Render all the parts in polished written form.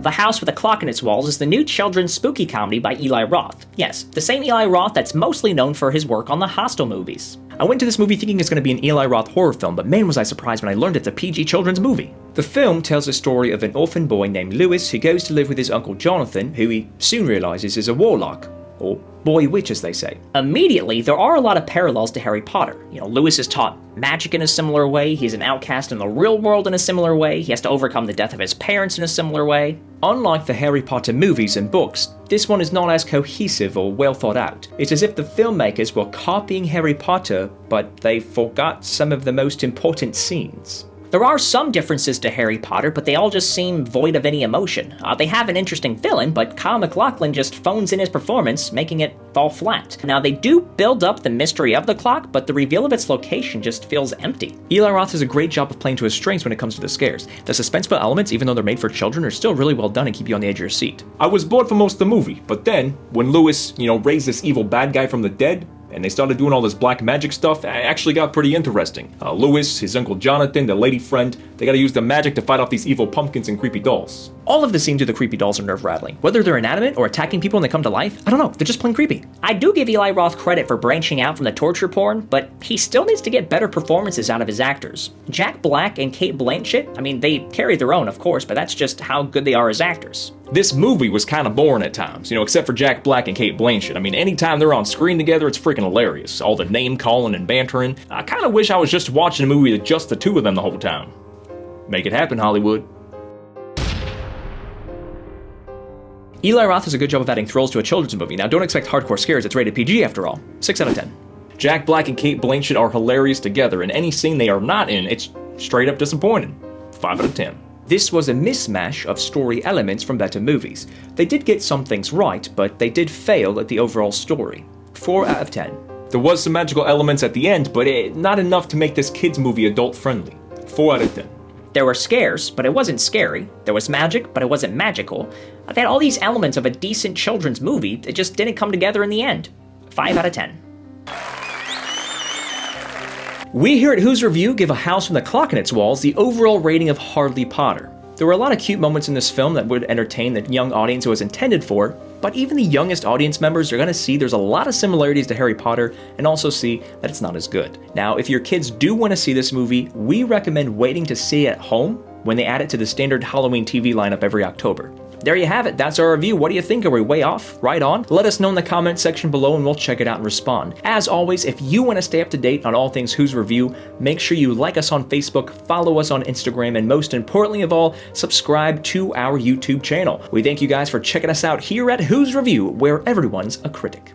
The House with a Clock in Its Walls is the new children's spooky comedy by Eli Roth. Yes, the same Eli Roth that's mostly known for his work on the Hostel movies. I went to this movie thinking it's going to be an Eli Roth horror film, but man was I surprised when I learned it's a PG children's movie. The film tells the story of an orphan boy named Lewis who goes to live with his uncle Jonathan, who he soon realizes is a warlock. Or boy witch, as they say. Immediately, there are a lot of parallels to Harry Potter. Lewis is taught magic in a similar way, he's an outcast in the real world in a similar way, he has to overcome the death of his parents in a similar way. Unlike the Harry Potter movies and books, this one is not as cohesive or well thought out. It's as if the filmmakers were copying Harry Potter, but they forgot some of the most important scenes. There are some differences to Harry Potter, but they all just seem void of any emotion. They have an interesting villain, but Kyle MacLachlan just phones in his performance, making it fall flat. Now, they do build up the mystery of the clock, but the reveal of its location just feels empty. Eli Roth does a great job of playing to his strengths when it comes to the scares. The suspenseful elements, even though they're made for children, are still really well done and keep you on the edge of your seat. I was bored for most of the movie, but then, when Lewis, raised this evil bad guy from the dead, and they started doing all this black magic stuff, it actually got pretty interesting. Lewis, his uncle Jonathan, the lady friend, they gotta use the magic to fight off these evil pumpkins and creepy dolls. All of the scenes with the creepy dolls are nerve-rattling. Whether they're inanimate or attacking people when they come to life, I don't know, they're just plain creepy. I do give Eli Roth credit for branching out from the torture porn, but he still needs to get better performances out of his actors. Jack Black and Cate Blanchett, they carry their own, of course, but that's just how good they are as actors. This movie was kind of boring at times, except for Jack Black and Cate Blanchett. Anytime they're on screen together, it's freaking hilarious. All the name-calling and bantering. I kind of wish I was just watching a movie with just the two of them the whole time. Make it happen, Hollywood. Eli Roth does a good job of adding thrills to a children's movie. Now, don't expect hardcore scares, it's rated PG after all. 6 out of 10. Jack Black and Cate Blanchett are hilarious together, and any scene they are not in, it's straight up disappointing. 5 out of 10. This was a mismatch of story elements from better movies. They did get some things right, but they did fail at the overall story. 4 out of 10. There was some magical elements at the end, but not enough to make this kids movie adult-friendly. 4 out of 10. There were scares, but it wasn't scary. There was magic, but it wasn't magical. They had all these elements of a decent children's movie that just didn't come together in the end. 5 out of 10. We here at Who's Review give A House with a Clock in Its Walls the overall rating of Hardly Potter. There were a lot of cute moments in this film that would entertain the young audience it was intended for, but even the youngest audience members are going to see there's a lot of similarities to Harry Potter and also see that it's not as good. Now, if your kids do want to see this movie, we recommend waiting to see it at home when they add it to the standard Halloween TV lineup every October. There you have it, that's our review. What do you think? Are we way off? Right on? Let us know in the comment section below and we'll check it out and respond. As always, if you want to stay up to date on all things Who's Review, make sure you like us on Facebook, follow us on Instagram, and most importantly of all, subscribe to our YouTube channel. We thank you guys for checking us out here at Who's Review, where everyone's a critic.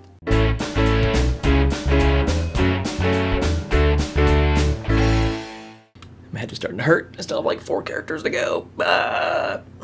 My head is starting to hurt. I still have like 4 characters to go.